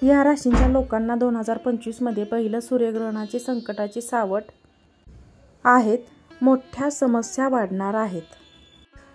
या राशींच्या लोकांना 2025 मध्ये पहिलं सूर्यग्रहणाची संकटाची सावट आहेत. मोठ्या समस्या वाढणार आहेत.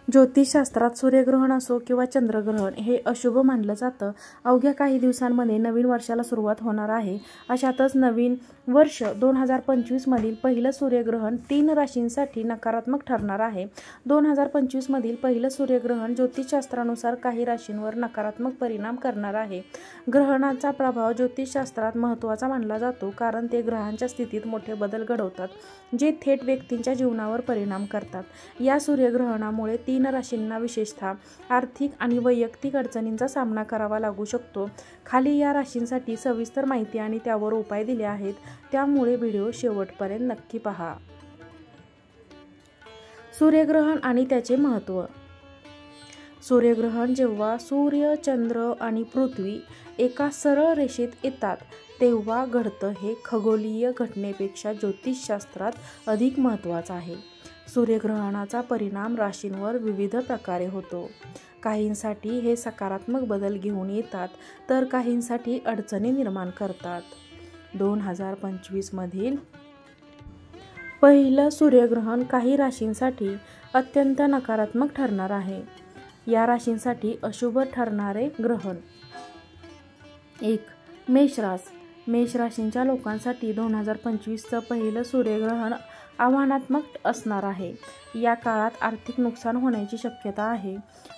ज्योतिषशास्त्रात सूर्यग्रहण असो किंवा चंद्रग्रहण हे अशुभ मानलं जातं. अवघ्या काही दिवसांमध्ये नवीन वर्षाला सुरुवात होणार आहे. अशातच नवीन वर्ष 2025 मधील पहिलं सूर्यग्रहण 3 राशींसाठी नकारात्मक ठरणार आहे. 2025 मधील पहिलं सूर्यग्रहण ज्योतिषशास्त्रानुसार काही राशींवर नकारात्मक परिणाम करणार आहे. ग्रहणाचा प्रभाव ज्योतिषशास्त्रात महत्त्वाचा मानला जातो, कारण ते ग्रहांच्या स्थितीत मोठे बदल घडवतात, जे थेट व्यक्तींच्या जीवनावर परिणाम करतात. या सूर्यग्रहणामुळे 3 राशींना विशेषतः आर्थिक आणि वैयक्तिक अडचणींचा सामना करावा लागू शकतो. खाली या राशींसाठी सविस्तर माहिती आणि त्यावर उपाय दिले आहेत, त्यामुळे व्हिडिओ शेवटपर्यंत नक्की पहा. सूर्यग्रहण आणि त्याचे महत्त्व. सूर्यग्रहण जेव्हा सूर्य, चंद्र आणि पृथ्वी एका सरळ रेषेत येतात तेव्हा घडतं. हे खगोलीय घटनेपेक्षा ज्योतिषशास्त्रात अधिक महत्त्वाचं आहे. सूर्यग्रहणाचा परिणाम राशींवर विविध प्रकारे होतो. काहींसाठी हे सकारात्मक बदल घेऊन येतात, तर काहींसाठी अडचणी निर्माण करतात. 2025 मधील पहिलं सूर्यग्रहण काही राशींसाठी अत्यंत नकारात्मक ठरणार आहे. या राशींसाठी अशुभ ठरणारे ग्रहण. 1. मेष रास. मेष राशींच्या लोकांसाठी 2025चं पहिलं सूर्यग्रहण आव्हानात्मक असणार आहे. या काळात आर्थिक नुकसान होण्याची शक्यता आहे.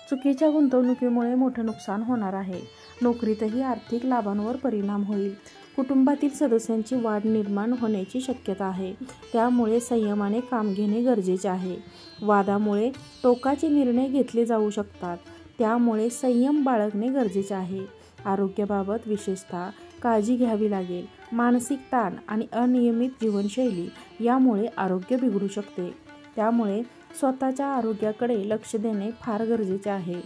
चुकीच्या गुंतवणुकीमुळे मोठे नुकसान होणार आहे. नोकरीतही आर्थिक लाभांवर परिणाम होईल. कुटुंबातील सदस्यांची वाढ निर्माण होण्याची शक्यता आहे, त्यामुळे संयमाने काम घेणे गरजेचे आहे. वादामुळे टोकाचे निर्णय घेतले जाऊ शकतात, त्यामुळे संयम बाळगणे गरजेचे आहे. आरोग्याबाबत विशेषतः काळजी घ्यावी लागेल. मानसिक ताण आणि अनियमित जीवनशैली यामुळे आरोग्य बिघडू शकते, त्यामुळे स्वतःच्या आरोग्याकडे लक्ष देणे फार गरजेचे आहे.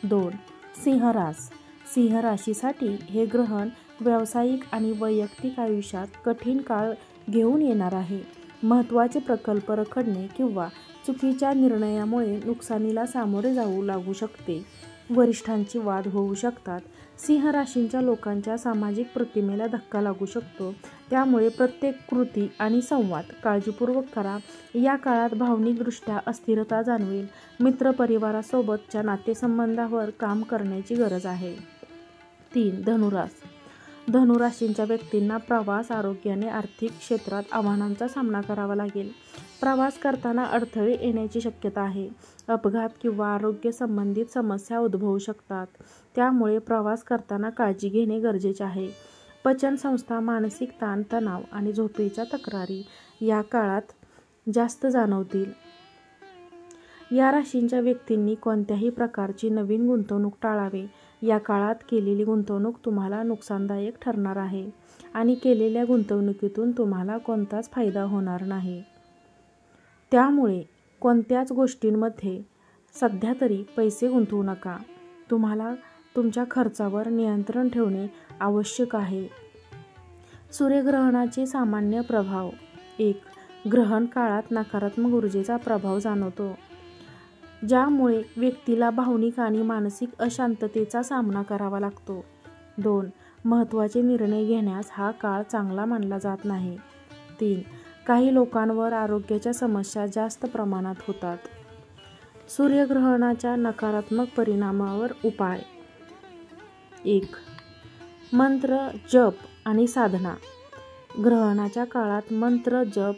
2. सिंह रास. सिंह राशीसाठी हे ग्रहण व्यावसायिक आणि वैयक्तिक आयुष्यात कठीण काळ घेऊन येणार आहे. महत्त्वाचे प्रकल्प रखडणे किंवा चुकीच्या निर्णयामुळे नुकसानीला सामोरे जाऊ लागू शकते. वरिष्ठांची वाद होऊ शकतात. सिंह राशींच्या लोकांच्या सामाजिक प्रतिमेला धक्का लागू शकतो, त्यामुळे प्रत्येक कृती आणि संवाद काळजीपूर्वक करा. या काळात भावनिकदृष्ट्या अस्थिरता जाणवेल. मित्रपरिवारासोबतच्या नातेसंबंधावर काम करण्याची गरज आहे. 3. धनुरास. धनुराशींच्या व्यक्तींना प्रवास, आरोग्य आणि आर्थिक क्षेत्रात आव्हानांचा सामना करावा लागेल. प्रवास करताना अडथळे येण्याची शक्यता आहे. अपघात किंवा आरोग्य संबंधित समस्या उद्भवू शकतात, त्यामुळे प्रवास करताना काळजी घेणे गरजेचे आहे. पचनसंस्था, मानसिक ताण, तणाव आणि झोपेच्या तक्रारी या काळात जास्त जाणवतील. या राशींच्या व्यक्तींनी कोणत्याही प्रकारची नवीन गुंतवणूक टाळावे. या काळात केलेली गुंतवणूक तुम्हाला नुकसानदायक ठरणार आहे आणि केलेल्या गुंतवणुकीतून तुम्हाला कोणताच फायदा होणार नाही. त्यामुळे कोणत्याच गोष्टींमध्ये सध्या तरी पैसे गुंतवू नका. तुम्हाला तुमच्या खर्चावर नियंत्रण ठेवणे आवश्यक आहे. सूर्यग्रहणाचे सामान्य प्रभाव. 1. ग्रहण काळात नकारात्मक ऊर्जेचा प्रभाव जाणवतो, ज्यामुळे व्यक्तीला भावनिक आणि मानसिक अशांततेचा सामना करावा लागतो. 2. महत्त्वाचे निर्णय घेण्यास हा काळ चांगला मानला जात नाही. 3. काही लोकांवर आरोग्याच्या समस्या जास्त प्रमाणात होतात. सूर्यग्रहणाच्या नकारात्मक परिणामावर उपाय. 1. मंत्र जप आणि साधना. ग्रहणाच्या काळात मंत्र जप,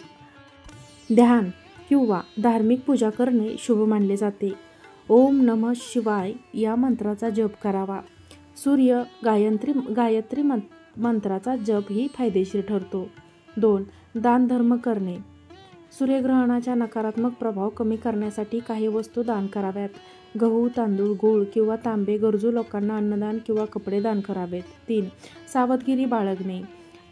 ध्यान किंवा धार्मिक पूजा करणे शुभ मानले जाते. ओम नमः शिवाय या मंत्राचा जप करावा. सूर्य गायत्री मंत्राचा जप ही फायदेशीर ठरतो. 2. दानधर्म करणे. सूर्यग्रहणाचा नकारात्मक प्रभाव कमी करण्यासाठी काही वस्तू दान कराव्यात. गहू, तांदूळ, गूळ किंवा तांबे गरजू लोकांना अन्नदान किंवा कपडे दान करावेत. 3. सावधगिरी बाळगणे.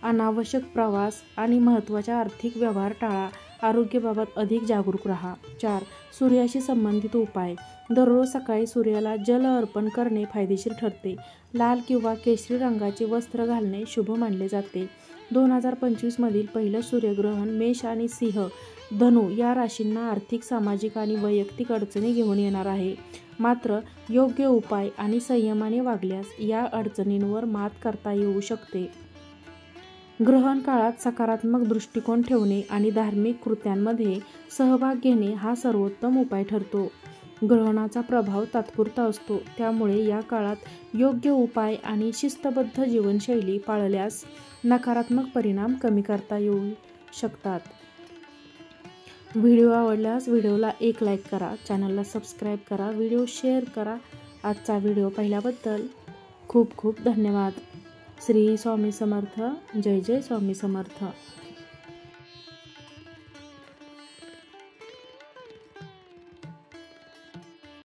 अनावश्यक प्रवास आणि महत्त्वाच्या आर्थिक व्यवहार टाळा. आरोग्याबाबत अधिक जागरूक राहा. 4. सूर्याशी संबंधित उपाय. दररोज सकाळी सूर्याला जल अर्पण करणे फायदेशीर ठरते. लाल किंवा केशरी रंगाचे वस्त्र घालणे शुभ मानले जाते. 2025 मधील पहिलं सूर्यग्रहण मेष आणि सिंह, धनु या राशींना आर्थिक, सामाजिक आणि वैयक्तिक अडचणी घेऊन येणार आहे. मात्र योग्य उपाय आणि संयमाने वागल्यास या अडचणींवर मात करता येऊ शकते. ग्रहण काळात सकारात्मक दृष्टिकोन ठेवणे आणि धार्मिक कृत्यांमध्ये सहभाग घेणे हा सर्वोत्तम उपाय ठरतो. ग्रहणाचा प्रभाव तात्पुरता असतो, त्यामुळे या काळात योग्य उपाय आणि शिस्तबद्ध जीवनशैली पाळल्यास नकारात्मक परिणाम कमी करता येऊ शकतात. व्हिडिओ आवडल्यास व्हिडिओला एक लाईक करा, चॅनलला सबस्क्राईब करा, व्हिडिओ शेअर करा. आजचा व्हिडिओ पाहिल्याबद्दल खूप खूप धन्यवाद. श्री स्वामी समर्थ. जय जय स्वामी समर्थ.